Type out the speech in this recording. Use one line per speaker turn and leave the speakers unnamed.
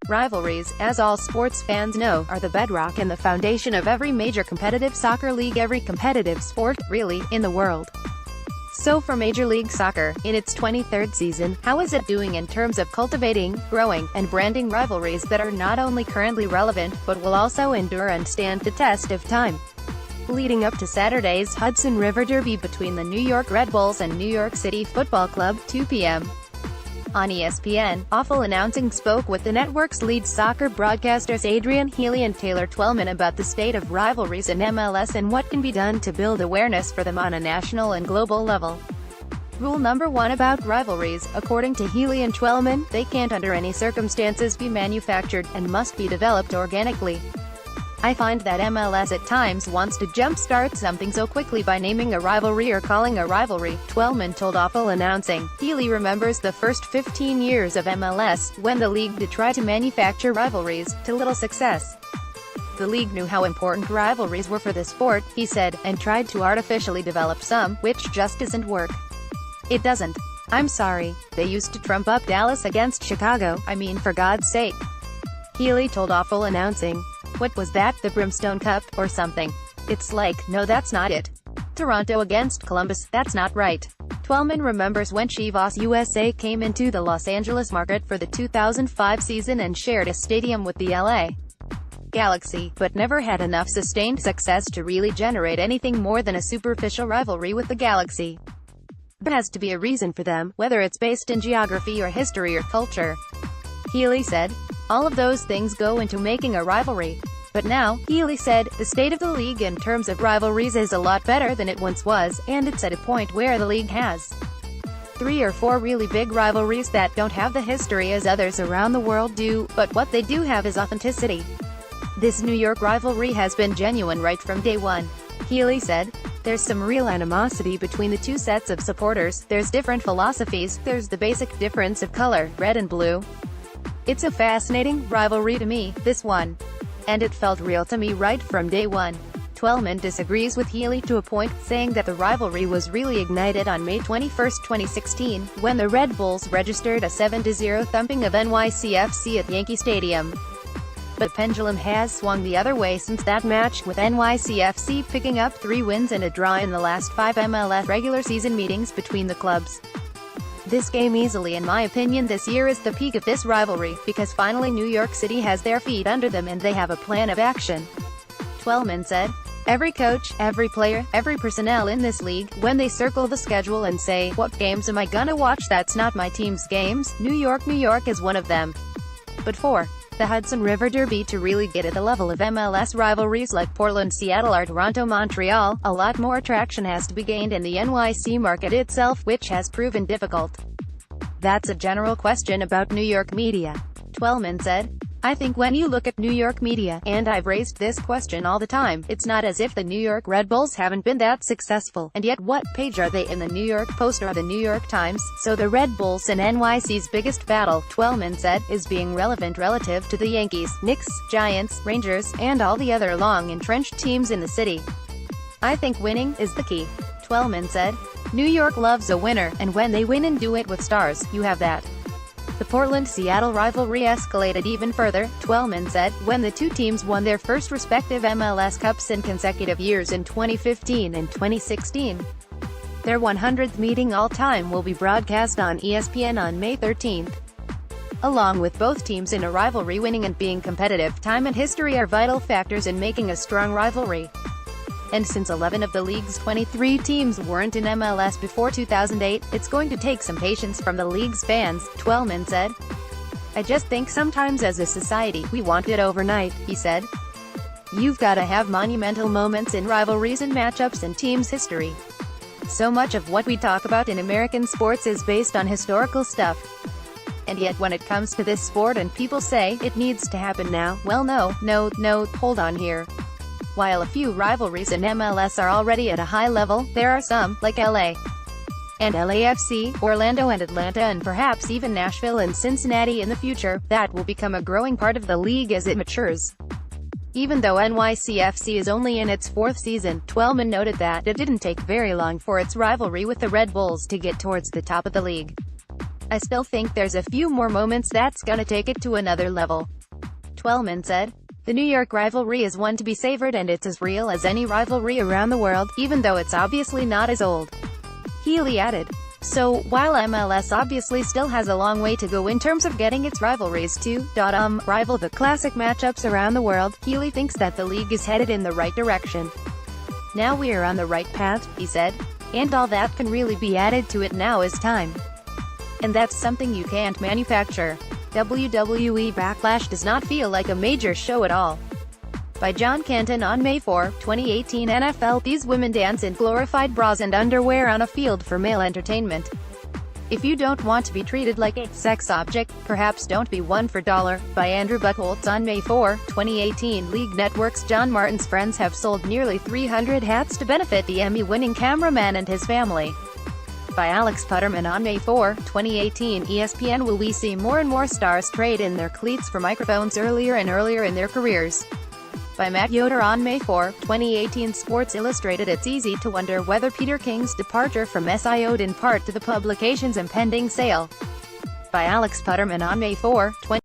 Rivalries, as all sports fans know, are the bedrock and the foundation of every major competitive soccer league, every competitive sport, really, in the world. So for Major League Soccer, in its 23rd season, how is it doing in terms of cultivating, growing, and branding rivalries that are not only currently relevant, but will also endure and stand the test of time? Leading up to Saturday's Hudson River Derby between the New York Red Bulls and New York City Football Club, 2 p.m. on ESPN, Awful Announcing spoke with the network's lead soccer broadcasters Adrian Healy and Taylor Twellman about the state of rivalries in MLS and what can be done to build awareness for them on a national and global level. Rule number 1 about rivalries, according to Healy and Twellman, they can't under any circumstances be manufactured, and must be developed organically. I find that MLS at times wants to jumpstart something so quickly by naming a rivalry or calling a rivalry, Twellman told Awful Announcing. Healy remembers the first 15 years of MLS, when the league did try to manufacture rivalries, to little success. The league knew how important rivalries were for the sport, he said, and tried to artificially develop some, which just doesn't work. It doesn't. I'm sorry. They used to trump up Dallas against Chicago, I mean, for God's sake. Healy told Awful Announcing. What was that, the Brimstone Cup, or something? It's like, no, that's not it. Toronto against Columbus, that's not right. Twellman remembers when Chivas USA came into the Los Angeles market for the 2005 season and shared a stadium with the LA Galaxy, but never had enough sustained success to really generate anything more than a superficial rivalry with the Galaxy. There has to be a reason for them, whether it's based in geography or history or culture. Healy said. All of those things go into making a rivalry. But now, Healy said, the state of the league in terms of rivalries is a lot better than it once was, and it's at a point where the league has 3 or 4 really big rivalries that don't have the history as others around the world do, but what they do have is authenticity. This New York rivalry has been genuine right from day one. Healy said. There's some real animosity between the two sets of supporters, there's different philosophies, there's the basic difference of color, red and blue. It's a fascinating rivalry to me, this one. And it felt real to me right from day one. Twellman disagrees with Healy to a point, saying that the rivalry was really ignited on May 21, 2016, when the Red Bulls registered a 7-0 thumping of NYCFC at Yankee Stadium. But the pendulum has swung the other way since that match, with NYCFC picking up 3 wins and a draw in the last 5 MLS regular season meetings between the clubs. This game easily, in my opinion, this year is the peak of this rivalry, because finally New York City has their feet under them and they have a plan of action. Twellman said. Every coach, every player, every personnel in this league, when they circle the schedule and say, what games am I gonna watch, that's not my team's games, New York is one of them. But for the Hudson River Derby to really get at the level of MLS rivalries like Portland, Seattle or Toronto, Montreal, a lot more traction has to be gained in the NYC market itself, which has proven difficult. That's a general question about New York media. Twellman said. I think when you look at New York media, and I've raised this question all the time, it's not as if the New York Red Bulls haven't been that successful, and yet what page are they in the New York Post or the New York Times? So the Red Bulls and NYC's biggest battle, Twellman said, is being relevant relative to the Yankees, Knicks, Giants, Rangers, and all the other long-entrenched teams in the city. I think winning is the key. Twellman said. New York loves a winner, and when they win and do it with stars, you have that. The Portland-Seattle rivalry escalated even further, Twellman said, when the two teams won their first respective MLS Cups in consecutive years in 2015 and 2016. Their 100th meeting all-time will be broadcast on ESPN on May 13th. Along with both teams in a rivalry, winning and being competitive, time and history are vital factors in making a strong rivalry. And since 11 of the league's 23 teams weren't in MLS before 2008, it's going to take some patience from the league's fans, Twellman said. I just think sometimes as a society, we want it overnight, he said. You've got to have monumental moments in rivalries and matchups and teams' history. So much of what we talk about in American sports is based on historical stuff. And yet when it comes to this sport and people say, it needs to happen now, well no, hold on here. While a few rivalries in MLS are already at a high level, there are some, like LA and LAFC, Orlando and Atlanta and perhaps even Nashville and Cincinnati in the future, that will become a growing part of the league as it matures. Even though NYCFC is only in its 4th season, Twellman noted that it didn't take very long for its rivalry with the Red Bulls to get towards the top of the league. I still think there's a few more moments that's gonna take it to another level. Twellman said. The New York rivalry is one to be savored, and it's as real as any rivalry around the world, even though it's obviously not as old. Healy added. So, while MLS obviously still has a long way to go in terms of getting its rivalries to rival the classic matchups around the world, Healy thinks that the league is headed in the right direction. Now we are on the right path, he said. And all that can really be added to it now is time. And that's something you can't manufacture. WWE Backlash does not feel like a major show at all. By John Canton on May 4, 2018. NFL. These women dance in glorified bras and underwear on a field for male entertainment. If you don't want to be treated like a sex object, perhaps don't be one for $. By Andrew Buchholz on May 4, 2018. League Network's John Martin's friends have sold nearly 300 hats to benefit the Emmy-winning cameraman and his family. By Alex Putterman on May 4, 2018. ESPN. Will we see more and more stars trade in their cleats for microphones earlier and earlier in their careers? By Matt Yoder on May 4, 2018. Sports Illustrated. It's easy to wonder whether Peter King's departure from SI owed in part to the publication's impending sale. By Alex Putterman on May 4, 2018.